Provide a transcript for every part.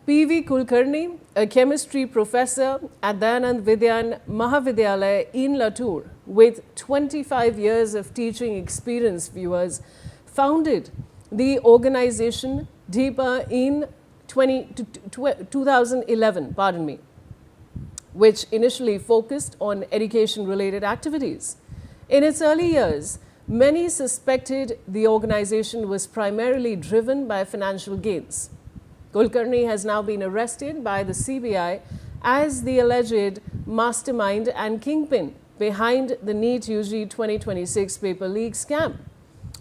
P.V. Kulkarni, a chemistry professor at Dayanand Vidyan Mahavidyalaya in Latur, with 25 years of teaching experience, viewers, founded the organization DEEPA in 2011, which initially focused on education-related activities. In its early years, many suspected the organization was primarily driven by financial gains. Kulkarni has now been arrested by the CBI as the alleged mastermind and kingpin behind the NEET UG 2026 paper leak scam.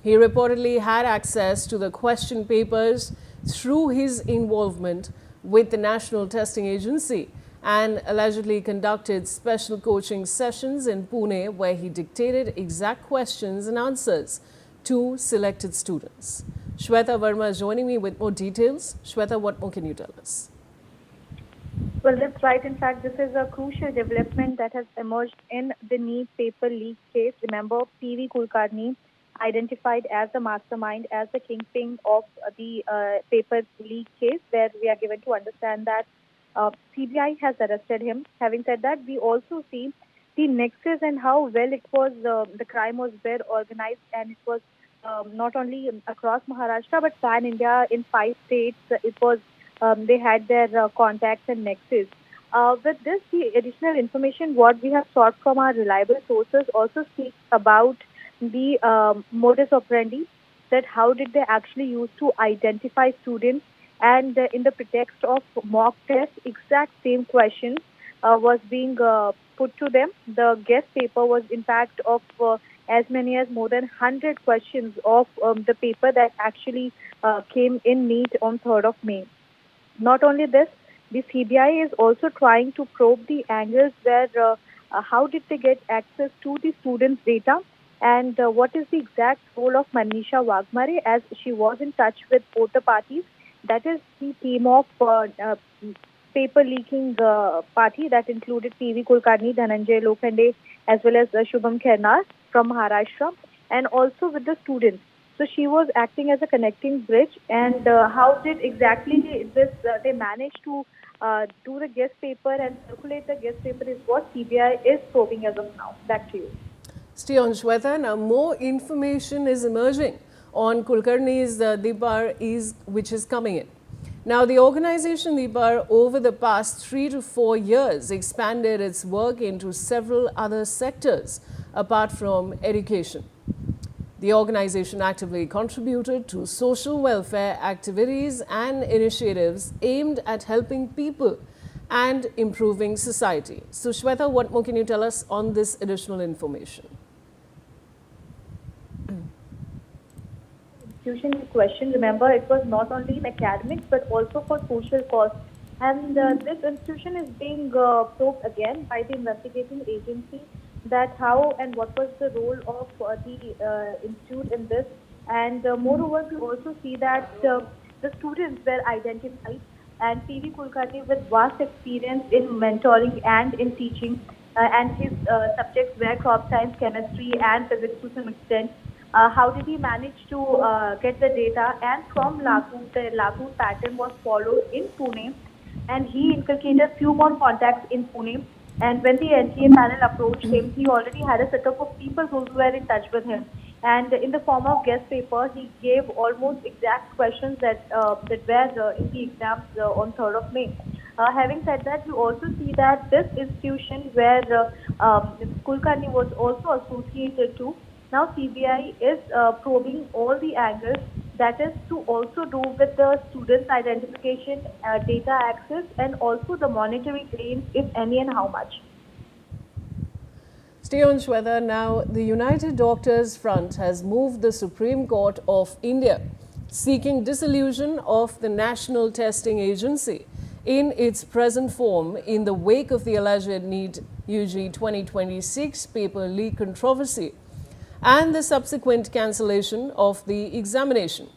He reportedly had access to the question papers through his involvement with the National Testing Agency and allegedly conducted special coaching sessions in Pune where he dictated exact questions and answers to selected students. Shweta Verma is joining me with more details. Shweta, what more can you tell us? Well, that's right. In fact, this is a crucial development that has emerged in the NEET paper leak case. Remember, P.V. Kulkarni, identified as the mastermind, as the kingpin of the paper leak case, where we are given to understand that CBI has arrested him. Having said that, we also see the nexus and how well it was, the crime was well organized, and it was not only across Maharashtra but pan India in 5 states. It was they had their contacts and nexus. With this, the additional information what we have sought from our reliable sources also speaks about the modus operandi, that how did they actually use to identify students, and in the pretext of mock test, exact same questions was being put to them. The guest paper was in fact of as many as more than 100 questions of the paper that actually came in NEET on 3rd of May. Not only this, the CBI is also trying to probe the angles where how did they get access to the students' data, and what is the exact role of Manisha Wagmare, as she was in touch with both the parties. That is the theme of paper leaking party that included P.V. Kulkarni, Dhananjay Lokhande, as well as Shubham Khernar from Maharashtra, and also with the students. So she was acting as a connecting bridge. And how did exactly they managed to do the guest paper and circulate the guest paper is what CBI is probing as of now. Back to you. Stay on, Shweta. Now, more information is emerging on Kulkarni's DEEPA, which is coming in. Now, the organization DEEPA over the past 3 to 4 years expanded its work into several other sectors apart from education. The organization actively contributed to social welfare activities and initiatives aimed at helping people and improving society. So, Shweta, what more can you tell us on this additional information? Institution question, remember, it was not only in academics but also for social cause. And this institution is being probed again by the investigating agency, that how and what was the role of the institute in this. And moreover, we also see that the students were identified, and P.V. Kulkarni with vast experience in mentoring and in teaching, and his subjects were crop science, chemistry and physics to some extent. How did he manage to get the data? And from Latur, the Latur pattern was followed in Pune, and he inculcated few more contacts in Pune. And when the NTA panel approached him, he already had a setup of people who were in touch with him. And in the form of guest paper, he gave almost exact questions that were in the exams on 3rd of May. Having said that, we also see that this institution where Kulkarni was also associated to, now CBI is probing all the angles, that is to also do with the students' identification, data access, and also the monetary claims, if any, and how much. Stay on, Shweta. Now, the United Doctors Front has moved the Supreme Court of India, seeking dissolution of the National Testing Agency in its present form in the wake of the alleged NEET UG 2026 paper leak controversy and the subsequent cancellation of the examination.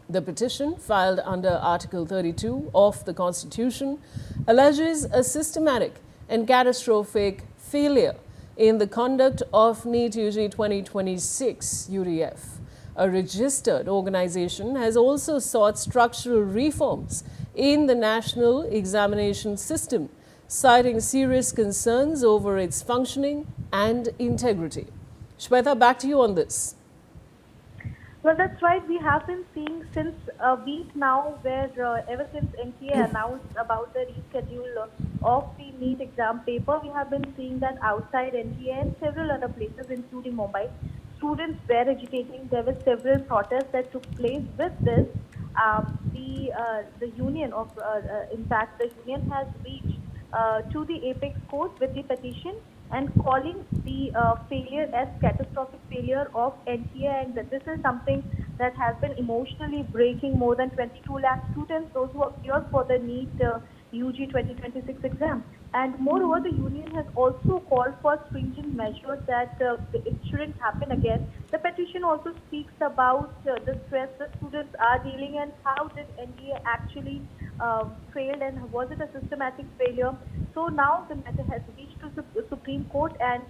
The petition, filed under Article 32 of the Constitution, alleges a systematic and catastrophic failure in the conduct of NEET UG 2026 UDF. A registered organization has also sought structural reforms in the national examination system, citing serious concerns over its functioning and integrity. Shweta, back to you on this. Well, that's right. We have been seeing since a week now where ever since NTA announced about the reschedule of the NEET exam paper, we have been seeing that outside NTA and several other places, including Mumbai, students were agitating. There were several protests that took place with this. The union of, in fact, the union has reached to the apex court with the petition and calling the failure as catastrophic failure of NTA, and that this is something that has been emotionally breaking more than 22 lakh students, those who appeared for the NEET UG 2026 exam. And moreover, the union has also called for stringent measures that it shouldn't happen again. The petition also speaks about the stress that students are dealing and how did NTA actually failed and was it a systematic failure. So now the matter has reached to the Supreme Court, and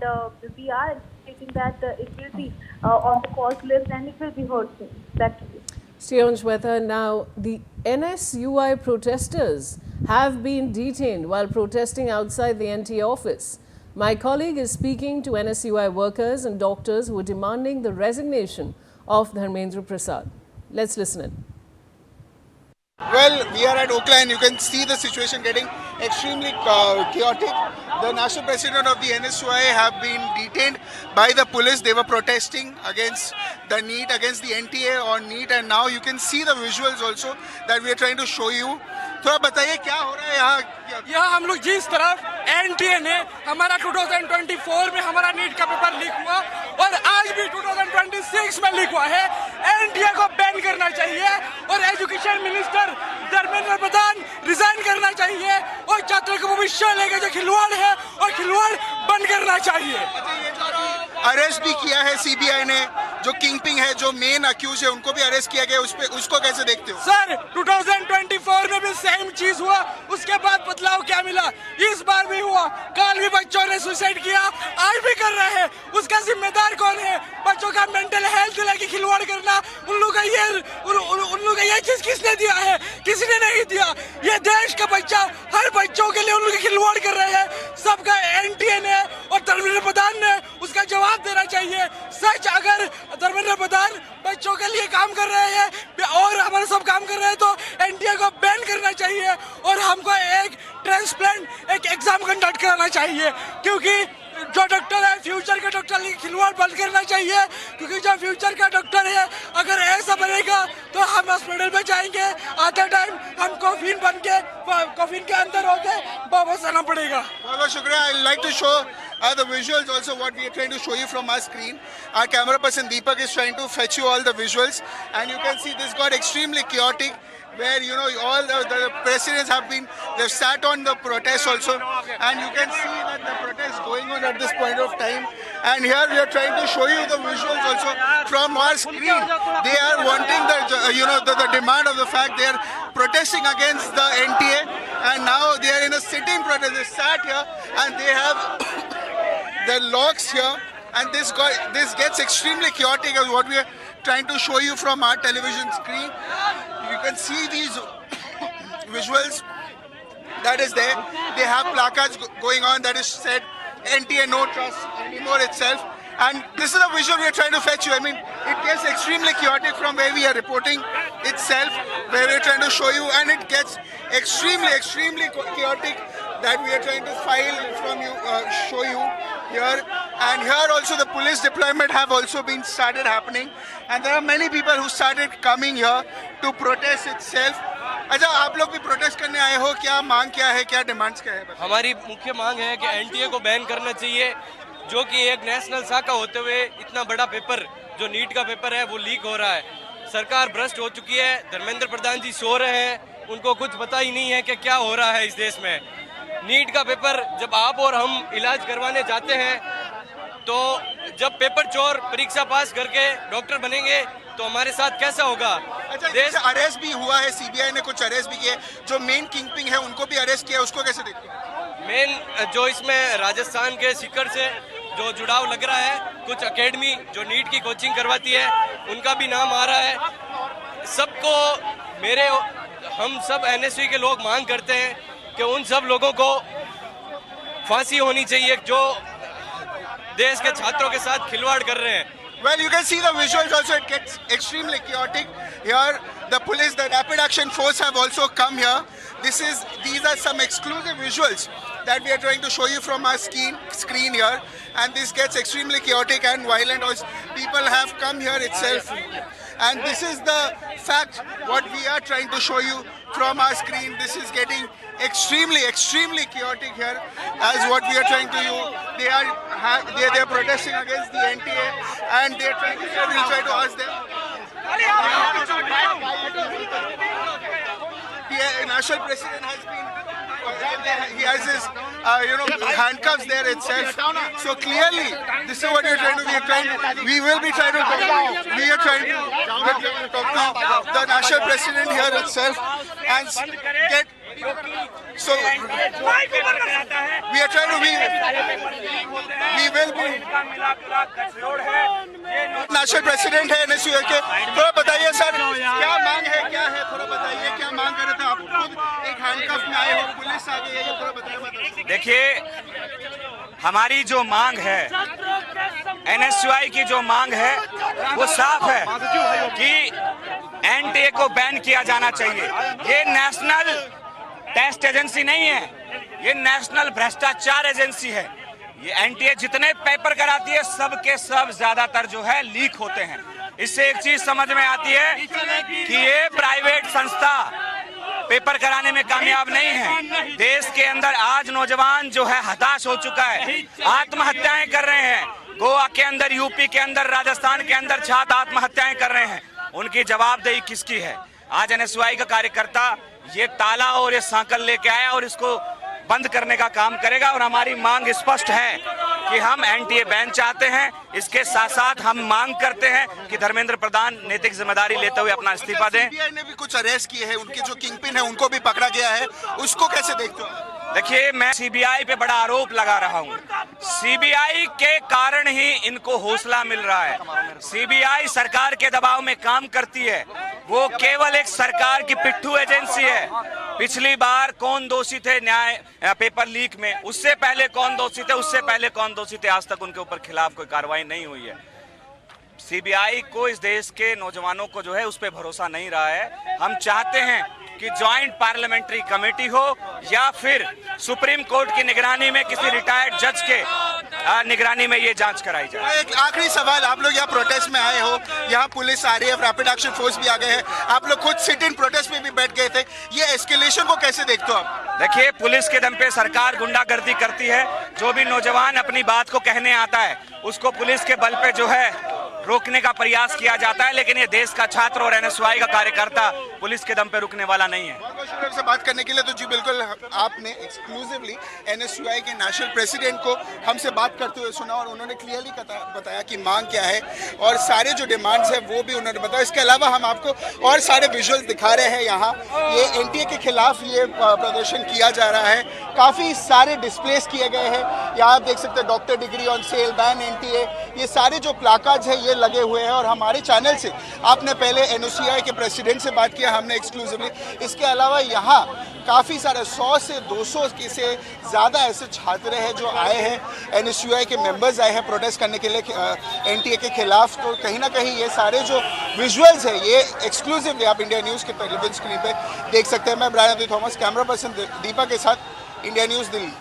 we are anticipating that it will be on the cause list and it will be heard soon. Back to you. Stay on, Shweta. Now, the NSUI protesters have been detained while protesting outside the NTA office. My colleague is speaking to NSUI workers and doctors who are demanding the resignation of Dharmendra Prasad. Let's listen in. Well, we are at Oakland. You can see the situation getting extremely chaotic. The national president of the NSUI have been detained by the police. They were protesting against the NEET, against the NTA on NEET, and now you can see the visuals also that we are trying to show you. थोड़ा बताइए क्या हो रहा है यहाँ हम लोग जिस तरफ एनटीए ने हमारा 2024 में हमारा नीट का पेपर लीक हुआ और आज भी 2026 में लीक हुआ है, एनटीए को बैन करना चाहिए और education minister Dharmendra Pradhan resign करना चाहिए और छात्रों का भविष्य लेके जो खिलवाड़ है और खिलवाड़ बंद करना चाहिए। अरेस्ट भी किया है सीबीआई ने, जो किंगपिन है, जो मेन अक्यूज है, उनको भी अरेस्ट किया गया। उसको कैसे देखते हो? सर 2024 में भी सेम चीज हुआ, उसके बाद बदलाव क्या मिला? इस बार भी हुआ, कल भी बच्चों ने सुसाइड किया, आज भी कर रहे हैं। उसका जिम्मेदार कौन है? बच्चों का मेंटल हेल्थ लेके खिलवाड़ करना, उन लोग का ये चीज किसने दिया है? किसी ने नहीं दिया। ये देश का बच्चा, हर बच्चों के लिए उन लोग खिलवाड़ कर रहे हैं। सबका एनटीए ने और धर्मेंद्र प्रधान ने उसका जवाब देना चाहिए। सच अगर धर्मेंद्र प्रधान बच्चों के लिए काम कर रहे हैं और हमारे सब काम कर रहे हैं तो एनटीए को बैन करना चाहिए और हमको एक ट्रांसप्लांट एक एग्जाम कंडक्ट कराना चाहिए, क्योंकि जो डॉक्टर है फ्यूचर के डॉक्टर की खिलवाड़ बंद करना चाहिए, क्योंकि जो फ्यूचर का डॉक्टर है अगर ऐसा बनेगा तो हम हॉस्पिटल में जाएंगे, आधे टाइम हम कॉफिन बन के कॉफिन के अंदर होके वापस आना पड़ेगा। बहुत बहुत शुक्रिया। I like to show the visuals also what we are trying to show you from our screen. Our camera person Deepak is trying to fetch you all the visuals, and you can see this got extremely chaotic, where you know all the presidents have been, they've sat on the protest also, and you can see that the protest going on at this point of time. And here we are trying to show you the visuals also from our screen. They are wanting the demand of the fact they are protesting against the NTA, and now they are in a sitting protest. They sat here and they have the locks here, and this gets extremely chaotic as what we are trying to show you from our television screen. You can see these visuals that is there. They have placards going on that is said NTA no trust anymore itself, and this is a visual we are trying to fetch you. I mean, it gets extremely chaotic from where we are reporting itself, where we are trying to show you, and it gets extremely chaotic that we are trying to file from you, show you here. And here also the police deployment have also been started happening, and there are many people who started coming here to protest itself. अच्छा, आप लोग भी protest करने आए हो, क्या मांग क्या है, क्या डिमांड्स क्या है? हमारी मुख्य मांग है कि एनटीए को बैन करना चाहिए, जो कि एक नेशनल शाखा होते हुए इतना बड़ा पेपर जो नीट का पेपर है वो लीक हो रहा है। सरकार भ्रष्ट हो चुकी है, धर्मेंद्र प्रधान जी सो रहे हैं, उनको कुछ पता ही नहीं है कि क्या हो रहा है इस देश में। नीट का पेपर जब आप और हम इलाज करवाने जाते हैं तो जब पेपर चोर परीक्षा पास करके डॉक्टर बनेंगे तो हमारे साथ कैसा होगा? अच्छा, देश अरेस्ट भी हुआ है, सीबीआई ने कुछ अरेस्ट भी किए, जो मेन किंगपिन है उनको भी अरेस्ट किया, उसको कैसे देखते हैं? मेन जो इसमें राजस्थान के सीकर से जो जुड़ाव लग रहा है, कुछ एकेडमी जो नीट की कोचिंग करवाती है उनका भी नाम आ रहा है। सबको मेरे हम सब एनएसयू के लोग मांग करते हैं कि उन सब लोगों को फांसी होनी चाहिए जो देश के छात्रों के साथ खिलवाड़ कर रहे हैं। Well, you can see the visuals also, it gets extremely chaotic. Here, the police, the rapid action force have also come here. These are some exclusive visuals that we are trying to show you from our screen here. And this gets extremely chaotic and violent. Also, people have come here itself. And this is the fact, what we are trying to show you from our screen. This is getting extremely chaotic here, as what we are trying to you. They are protesting against the NTA, and they are trying to. We'll try to ask them. The national president has been. He has his, handcuffs there itself. So clearly, this is what we are trying to. We will be trying to. We are trying to talk to the national president here itself and get. So we are trying to. We will be. National president है NSU के, थोड़ा बताइए sir क्या मांग है, क्या है, थोड़ा बताइए क्या मांग कर रहे थे आप? खुद एक हैंडकफ में आए हो, पुलिस आ गई है, ये थोड़ा बताइए। देखिए, हमारी जो मांग है, एनएसयूआई की जो मांग है वो साफ है कि एनटीए को बैन किया जाना चाहिए। ये नेशनल टेस्ट एजेंसी नहीं है, ये नेशनल भ्रष्टाचार एजेंसी है। ये एनटीए जितने पेपर कराती है सब के सब ज्यादातर जो है लीक होते हैं। इससे एक चीज समझ में आती है कि ये प्राइवेट संस्था पेपर कराने में कामयाब नहीं है। देश के अंदर आज नौजवान जो है हताश हो चुका है, आत्महत्याएं कर रहे हैं। गोवा के अंदर, यूपी के अंदर, राजस्थान के अंदर छात्र आत्महत्याएं कर रहे हैं। उनकी जवाबदेही किसकी है? आज एनएसयूआई का कार्यकर्ता ये ताला और ये सांकल लेके आया और इसको बंद करने का काम करेगा। और हमारी मांग स्पष्ट है कि हम एनटीए बैन चाहते हैं। इसके साथ साथ हम मांग करते हैं कि धर्मेंद्र प्रधान नैतिक जिम्मेदारी लेते हुए अपना इस्तीफा दें। सीबीआई ने भी कुछ अरेस्ट किए हैं, उनके जो किंगपिन है उनको भी पकड़ा गया है, उसको कैसे देखते हो? देखिए, मैं सीबीआई पे बड़ा आरोप लगा रहा हूँ। सीबीआई के कारण ही इनको हौसला मिल रहा है। सीबीआई सरकार के दबाव में काम करती है, वो केवल एक सरकार की पिट्ठू एजेंसी है। पिछली बार कौन दोषी थे न्याय पेपर लीक में, उससे पहले कौन दोषी थे, उससे पहले कौन दोषी थे, आज तक उनके ऊपर खिलाफ कोई कार्रवाई नहीं हुई है। सीबीआई को इस देश के नौजवानों को जो है उस पर भरोसा नहीं रहा है। हम चाहते हैं कि ज्वाइंट पार्लियामेंट्री कमेटी हो या फिर सुप्रीम कोर्ट की निगरानी में किसी रिटायर्ड जज के निगरानी में ये जांच कराई जाए। एक आखिरी सवाल, आप लोग यहाँ प्रोटेस्ट में आए हो, यहाँ पुलिस आ रही है, रैपिड एक्शन फोर्स भी आ गए हैं, आप लोग खुद सिट इन प्रोटेस्ट में भी बैठ गए थे, ये एस्केलेशन को कैसे देखते हो आप? देखिए, पुलिस के दम पे सरकार गुंडागर्दी करती है। जो भी नौजवान अपनी बात को कहने आता है उसको पुलिस के बल पे जो है रोकने का प्रयास किया जाता है, लेकिन ये देश का छात्र और एनएसयूआई का कार्यकर्ता पुलिस के दम पे रुकने वाला नहीं है। बहुत शुक्रिया से बात करने के लिए। तो जी बिल्कुल, आपने एक्सक्लूसिवली एनएसयूआई के नेशनल प्रेसिडेंट को हमसे बात करते हुए सुना और उन्होंने क्लियरली बताया कि मांग क्या है और सारे जो डिमांड्स है वो भी उन्होंने बताया। इसके अलावा हम आपको और सारे विजुअल्स दिखा रहे हैं। यहाँ ये एनटीए के खिलाफ ये प्रदर्शन किया जा रहा है, काफ़ी सारे डिस्प्लेस किए गए हैं। यहाँ आप देख सकते हैं doctor degree on sale, ban NTA, ये सारे जो प्लाकार्ड्स हैं ये लगे हुए हैं। और हमारे चैनल से आपने पहले एनएसयूआई के प्रेसिडेंट से बात किया हमने एक्सक्लूसिवली। इसके अलावा यहाँ काफ़ी सारे 100 से 200 से ज़्यादा ऐसे छात्र हैं जो आए हैं, एनएसयूआई के मेंबर्स आए हैं प्रोटेस्ट करने के लिए एनटीए के खिलाफ। तो कहीं ना कहीं ये सारे जो विजुअल्स हैं ये एक्सक्लूसिवली आप इंडिया न्यूज़ के टेलीविजन स्क्रीन पे देख सकते हैं। मैं Brian Thomas, camera person Deepa के साथ, इंडिया न्यूज़ दिल्ली।